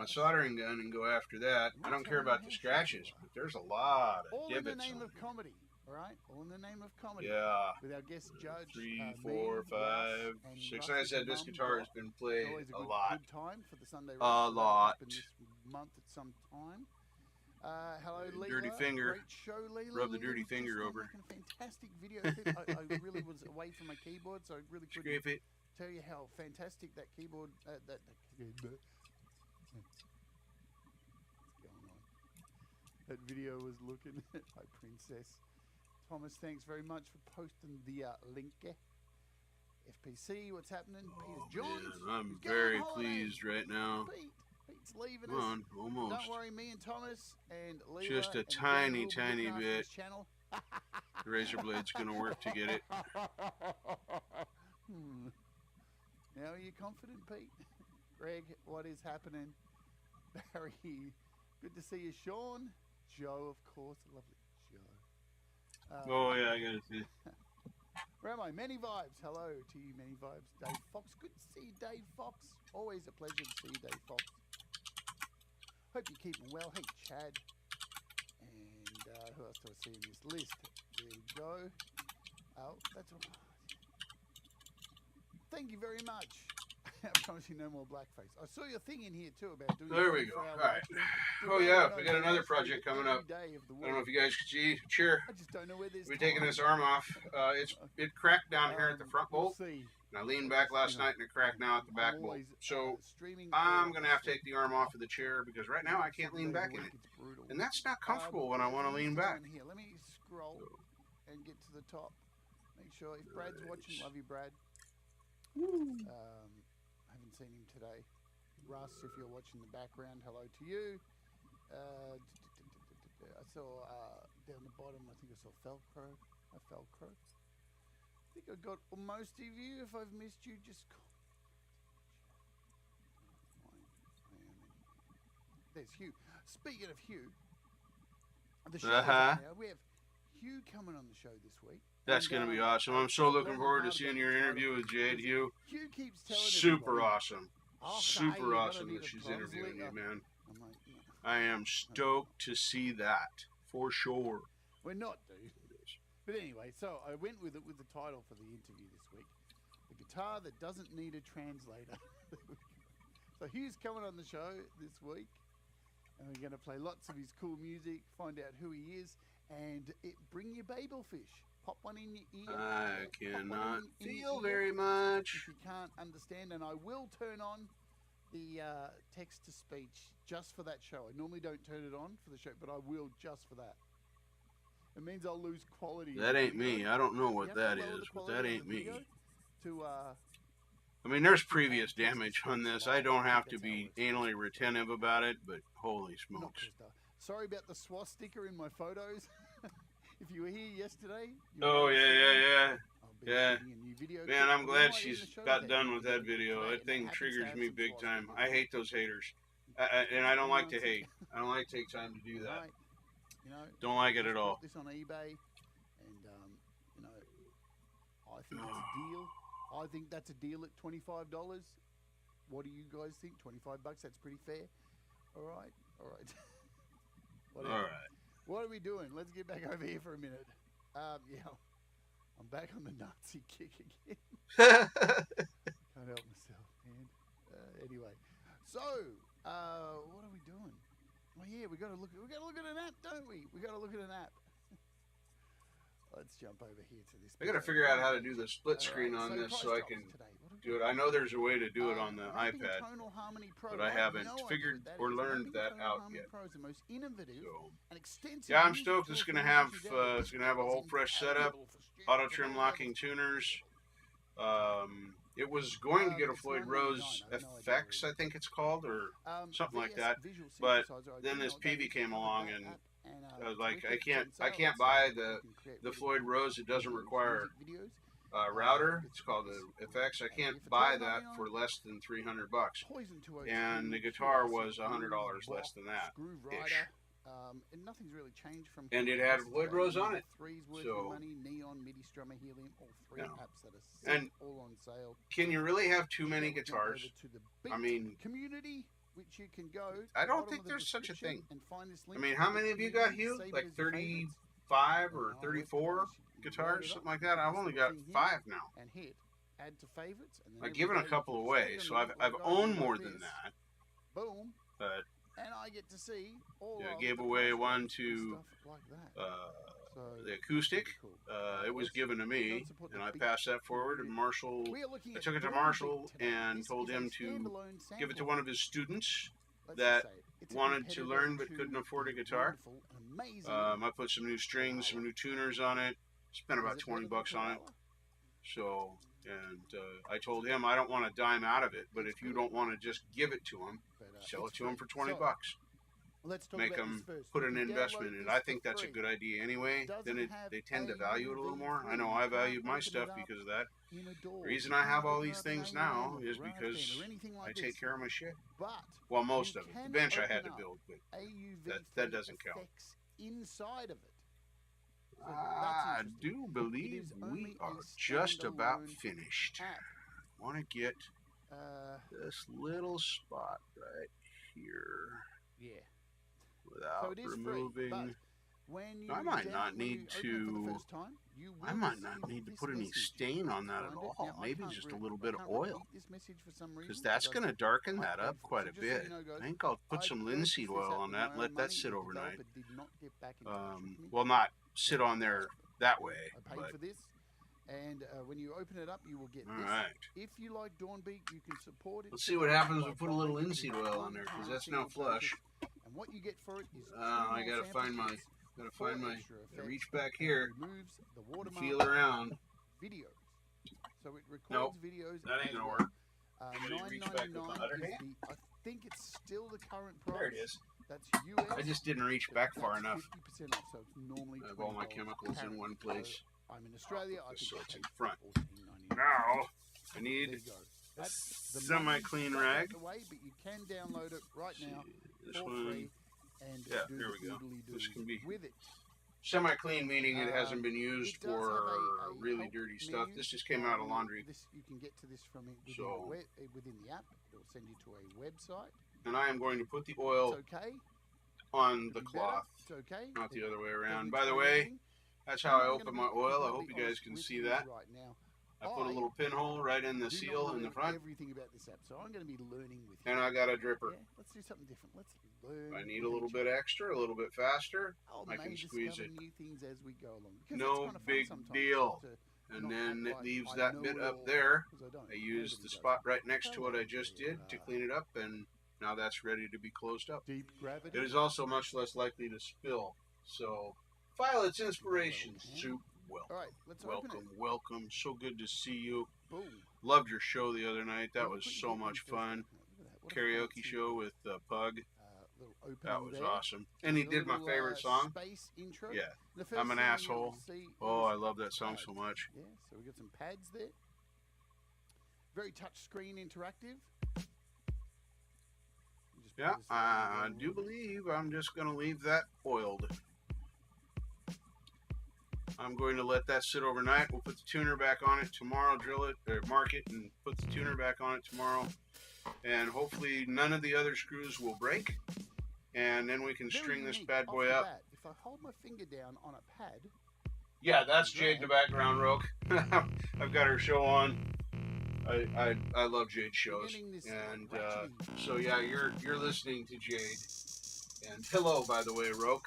soldering gun and go after that. I don't care about the scratches, but there's a lot of divots. All in the name of comedy, all right? All in the name of comedy. Yeah. With our guest judge. 3, 4, 5, 6. Like I said, this guitar has been played a lot. Good time for the Sunday a lot. This month at some time. Hello, Leela. Dirty finger. Great show, Leela. Rub the dirty finger over. Fantastic video. I really was away from my keyboard, so I really couldn't tell you how fantastic that keyboard. What's going on? That video was looking. Hi, Princess. Thomas, thanks very much for posting the link. FPC, what's happening? Peter Johns. I'm very pleased right now. Pete's leaving Come on, almost. Don't worry, me and Thomas and Leela. Just a tiny bit. The razor blade's going to work to get it. Now are you confident, Pete? Greg, what is happening? Barry, good to see you. Sean, Joe, of course, lovely Joe. Yeah, I got to see. Where am I? Many Vibes. Hello to you, Many Vibes. Dave Fox. Good to see you, Dave Fox. Always a pleasure to see you, Dave Fox. Hope you're keeping well. Hey, Chad. And who else do I see in this list? There we go. Oh, that's all. Thank you very much. I promise you no more blackface. I saw your thing in here too about doing. There we go. All right. Oh yeah, we got another project coming up. I don't know if you guys can see. Cheer. I just don't know where this. We're taking this arm off. It cracked down here at the front bolt. And I leaned back last night and it cracked now at the back bolt. So I'm gonna have to take the arm off of the chair because right now I can't lean back in it, and that's not comfortable when I want to lean back. Here, let me scroll and get to the top. Make sure if Brad's watching, love you, Brad. I haven't seen him today. Russ, if you're watching the background, hello to you. I saw down the bottom, I think I saw Felcro. I think I got most of you. If I've missed you, just there's Hugh. Speaking of Hugh, the show we have Hugh coming on the show this week. That's going to be awesome. I'm so looking forward to seeing your interview with Jade. Hugh keeps telling super awesome. Super awesome that she's interviewing you, man. I am stoked to see that, for sure. We're not, dude. But anyway, so I went with it with the title for the interview this week. The guitar that doesn't need a translator. So Hugh's coming on the show this week. And we're going to play lots of his cool music, find out who he is, and bring your babel fish. Pop one in your ear. I cannot in feel your ear very much. if you can't understand, and I will turn on the text-to-speech just for that show. I normally don't turn it on for the show, but I will just for that. It means I'll lose quality. That ain't me. I don't know what that is, but that ain't me. I mean, there's previous damage on this. I don't have to be anally retentive about it, but holy smokes. Sorry about the swastika in my photos. If you were here yesterday. Oh, yeah. Man, I'm glad she's got done with that video. That thing triggers me big time. I hate those haters. And I don't like to hate. I don't like to take time to do that. Don't like it at all. This on eBay, and I think it's a deal. I think that's a deal at $25. What do you guys think? $25? That's pretty fair. All right. All right. What are we doing? Let's get back over here for a minute. Yeah, I'm back on the Nazi kick again. Can't help myself, man. Anyway, so what are we doing? Oh yeah, we got to look at an app, don't we? We got to look at an app. Let's jump over here to this. I got to figure out how to do the split screen on this so I can do it. I know there's a way to do it on the iPad, but I haven't figured or learned that out yet. So, yeah, I'm stoked. It's gonna have a whole fresh setup, auto trim locking tuners. It was going to get a Floyd Rose FX, I think it's called, or something like that. But then this PV came along, and I was like, I can't buy the Floyd Rose. It doesn't require a router. It's called the FX. I can't buy that for less than $300, and the guitar was $100 less than that. And nothing's really changed from. And it had Floyd Rose on it. So, Neon, MIDI strummer, helium, all three apps that are all on sale. Can you really have too many guitars? I mean, community, which you can go. I don't think there's such a thing. I mean, how many of you got Hugh? Like 35 or 34 guitars, something like that. I've only got 5 now. And hit add to favorites. I've given a couple away, so I've owned more than that. Boom. But and I get to see all I gave away one to the acoustic. It was given to me, and I passed that forward. And Marshall, I took it to Marshall and told him to give it to one of his students that wanted to learn but couldn't afford a guitar. I put some new strings, some new tuners on it. Spent about $20 on it. So, and I told him I don't want a dime out of it, but if you don't want to just give it to him, sell it to him for $20. Make them put an investment in it. I think that's a good idea anyway. Then they tend to value it a little more. I know I value my stuff because of that. The reason I have all these things now is because I take care of my shit. Well, most of it. The bench I had to build, but that doesn't count. Inside of it. I do believe we are just about finished. I want to get this little spot right here. Yeah. Without removing. I might not need to. I might not need to put any stain on that at all. Maybe just a little bit of oil, because that's going to darken that up quite a bit. I think I'll put some linseed oil on that and let that sit overnight. Well, not sit on there that way. But and when you open it up, you will get this. Right. If you like Dawnbeat, you can support it. Let's see what happens if we put a little linseed oil on there, because that's now flush. And what you get for it is I gotta find my. Reach back here. And feel around. Videos. So it records nope, videos. That ain't gonna work. $9.99 back with the other hand? I think it's still the current price. There it is. That's US. I just didn't reach back far enough. 50% off, so it's normally I have all my chemicals in one place. I'm in Australia. I so think it's in front. $14.99. Now I need a semi-clean rag. Away, but you can download it right now this for one. free. And yeah, here we go. This can be with it. Semi-clean, meaning it hasn't been used for really dirty stuff. This just came out of laundry. You can get to this from within the app. It'll send you to a website. And I am going to put the oil on the cloth, not the other way around. By the way, that's how I open my oil. I hope you guys can see that. I put a little pinhole right in the seal in the front. Everything about this app, so I'm going to be learning with you. And I got a dripper. Yeah, let's do something different. Let's learn. I need a little bit extra, a little bit faster. I can squeeze it. New things as we go along. No big deal. And then it leaves that bit up there. I used the spot right next to what I just did to clean it up, and now that's ready to be closed up. Deep gravity. It is also much less likely to spill. So, Violet's Inspiration Soup. Welcome. All right, let's welcome. So good to see you. Boom. Loved your show the other night. That was so much fun. Karaoke show with Pug. That was awesome. And he did my favorite song. Yeah. I'm an Asshole. Oh, I love that song so much. Yeah, so we got some pads there. Very touch screen interactive. Yeah, I do believe I'm just going to leave that oiled. I'm going to let that sit overnight. We'll put the tuner back on it tomorrow, drill it, or mark it, and put the tuner back on it tomorrow. And hopefully none of the other screws will break. And then we can string this bad boy up. If I hold my finger down on a pad... Yeah, that's Jade in the background, Roke. I've got her show on. I love Jade's shows. And so, yeah, you're listening to Jade. And hello, by the way, Roke.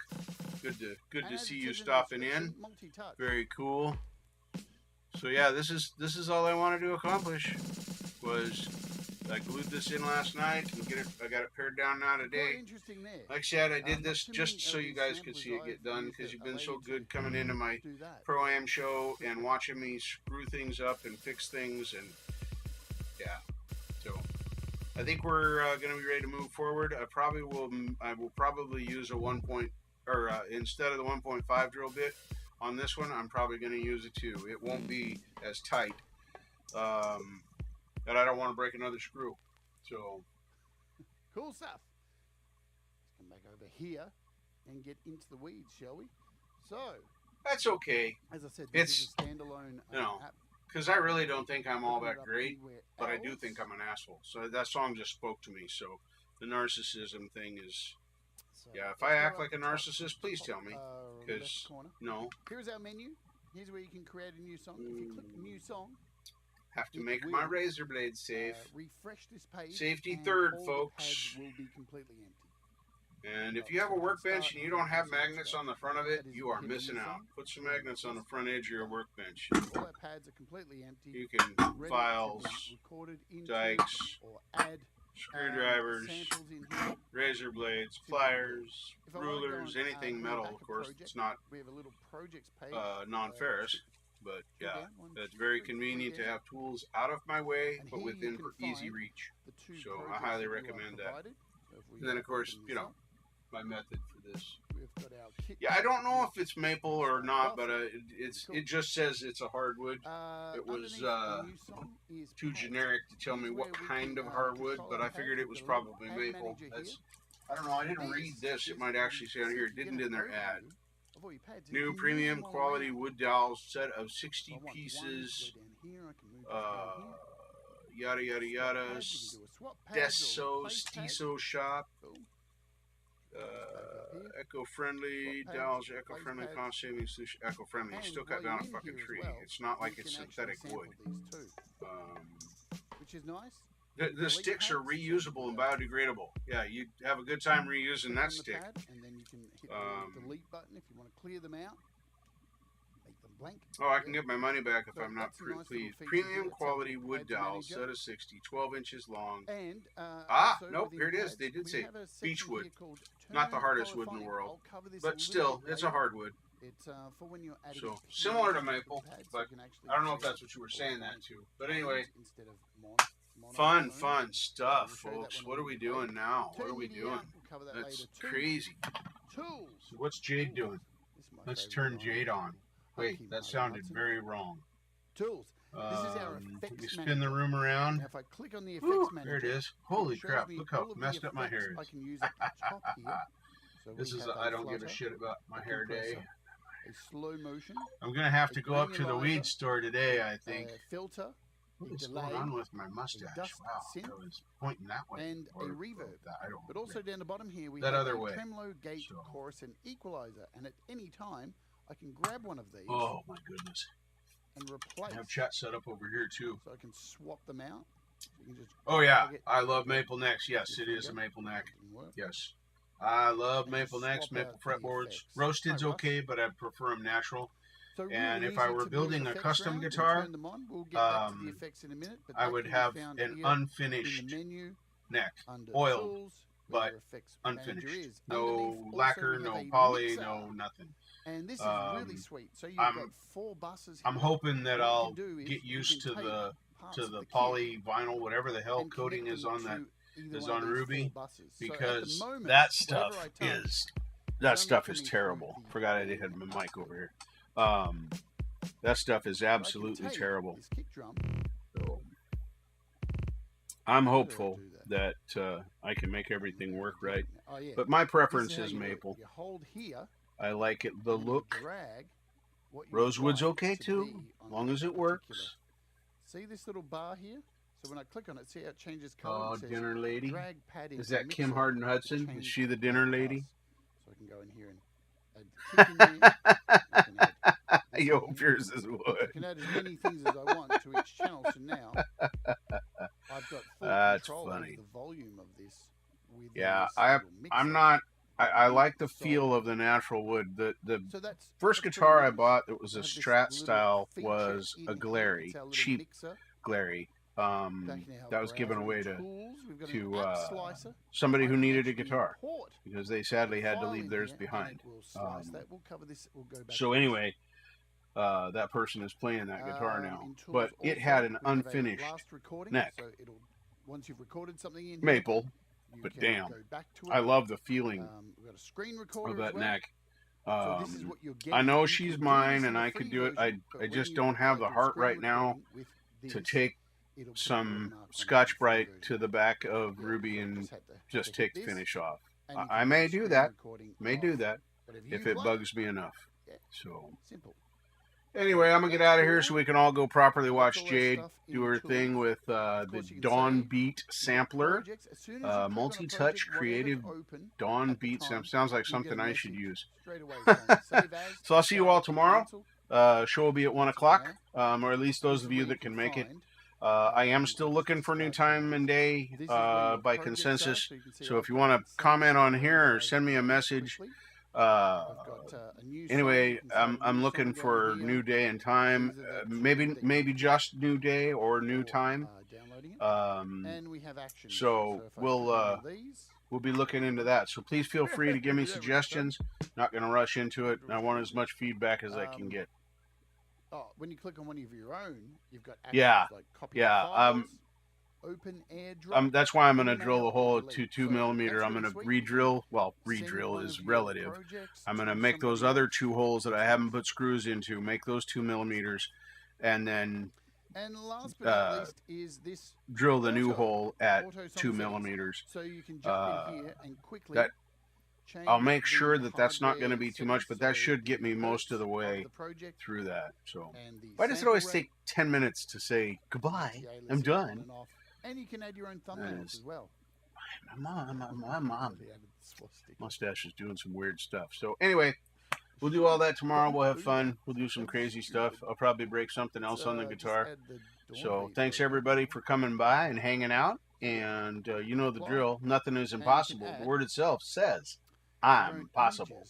Good to see you stopping in. Very cool. So yeah, this is all I wanted to accomplish. Was I glued this in last night and I got it pared down now today. Like I said, I did this just so you guys could see it get done, because you've been so good coming into my Pro-Am show and watching me screw things up and fix things, and yeah. So I think we're going to be ready to move forward. I will probably use a instead of the 1.5 drill bit on this one, I'm probably going to use a 2. It won't be as tight, and I don't want to break another screw. So cool stuff. Let's come back over here and get into the weeds, shall we? So that's okay. As I said, this is a standalone app. Because I really don't think I'm all that great, but I do think I'm an asshole. So that song just spoke to me. So the narcissism thing is... Yeah, if I act like a narcissist, please tell me. Because, no. Here's our menu. Here's where you can create a new song. If you click new song... Have to make my razor blade safe. Refresh this page. Safety third, folks. The pads will be completely empty. And if you have a workbench and you don't have magnets on the front of it, you are missing out. Put some magnets on the front edge of your workbench. All our pads are completely empty. You can files, dikes, screwdrivers, razor blades, pliers, rulers, anything metal, of course. It's not non-ferrous, but yeah, it's very convenient to have tools out of my way, but within easy reach. So I highly recommend that. And then, of course, you know, my method for this. Yeah, I don't know if it's maple or not, but it just says it's a hardwood. It was too generic to tell me what kind of hardwood, but I figured it was probably maple. I don't know. I didn't read this. It might actually say on here. It didn't in their ad. New premium quality wood dowels, set of 60 pieces. Yada yada yada. Stiso shop. Eco-friendly dowels, eco-friendly cost saving solution. Eco-friendly. You still cut down a fucking tree. It's not like it's synthetic wood. Which is nice. The sticks are reusable and biodegradable. Yeah, you have a good time reusing that stick. And then you can hit the delete button if you want to clear them out. Make them blank. Oh, I can get my money back if I'm not pleased. Premium quality wood dowel, set of 60, 12 inches long. And nope, here it is. They did say beechwood. Not the hardest wood in the world, but still, it's a hardwood. It's for when you're adding so similar to maple, but I don't know if that's what you were saying that to. But anyway, fun stuff, folks. What are we doing now? What are we doing? That's crazy. What's Jade doing? Let's turn Jade on. Wait, that sounded very wrong. Tools. This is our effects you spin the room around. Now if I click on the effects manager, there it is. Holy crap! Look how messed up my hair is. I can use at the top here. So this is I don't give a shit about my hair day. A slow motion. I'm gonna have to go up to the weed store today, I think. Filter. What is going on with my mustache? Wow, I was pointing that way. And a reverb. But also down the bottom here we have a tremolo, gate, chorus, and equalizer. And at any time I can grab one of these. Oh my goodness. and replace. I have chat set up over here too. So I can swap them out. So you can just oh yeah, I love maple necks. Yes, it is a maple neck. Yes, I love maple necks, maple fretboards. Roasted's okay, but I prefer them natural. So really and if I were building a custom guitar, we'll get back to the effects in a minute, but I would have an unfinished neck, oiled, but unfinished. No lacquer, no poly, no nothing. And this is really sweet. So you've got 4 buses here. I'm hoping that I'll get used to the poly vinyl, whatever the hell coating is on that is on Ruby, because that stuff is terrible. Forgot I had my mic over here. That stuff is absolutely terrible. So, I'm hopeful that I can make everything work right. But my preference is maple. I like it, the look. Rosewood's okay too, as long as it works. See this little bar here? So when I click on it, see how it changes color? Oh, dinner lady. Is that Kim Harden Hudson? Is she the dinner lady? So I can go in here and add kick in there. Yo, Pierce is wood. I can add as many things as I want to each channel. So now I've got full control of the volume of this. Yeah, I'm not. I like the feel of the natural wood. The first guitar I bought that was a Strat style was a Glary, cheap Glary. That was given away to somebody who needed a guitar because they sadly had to leave theirs behind. So anyway, that person is playing that guitar now, but it had an unfinished neck. Maple. But damn, I love the feeling of that neck. I know she's mine and I could do it. I just don't have the heart right now to take some Scotch-Brite to the back of Ruby and just take the finish off. I may do that. If it bugs me enough. So anyway, I'm going to get out of here so we can all go properly watch Jade do her thing with the Dawn Beat sampler. Multi-touch creative Dawn Beat sampler. Sounds like something I should use. So I'll see you all tomorrow. Show will be at 1 o'clock, or at least those of you that can make it. I am still looking for new time and day by consensus. So if you want to comment on here or send me a message, anyway, I'm looking for new day and time, maybe just new day or new time. So we'll be looking into that. So please feel free to give me suggestions. Not going to rush into it. I want as much feedback as I can get. When you click on one of your own, you've got like copy files, open air drill. That's why I'm going to drill a hole to 2 millimeter. I'm going to re-drill. Well, re-drill is relative. I'm going to make those other 2 holes that I haven't put screws into, make those 2 millimeters, and then last but not least is this drill the new hole at 2 millimeters. So you can jump in here and quickly. I'll make sure that that's not going to be too much, but that should get me most of the way through that. So why does it always take 10 minutes to say goodbye? I'm done. And you can add your own thumbnails as well. My mom. Mustache is doing some weird stuff. So anyway, we'll do all that tomorrow. We'll have fun. We'll do some crazy stuff. I'll probably break something else on the guitar. So thanks everybody for coming by and hanging out. And you know the drill. Nothing is impossible. The word itself says I'm possible.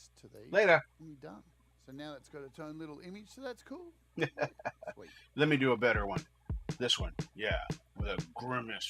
Later. So now it's got its own little image, so that's cool. Let me do a better one. This one, yeah, with a grimace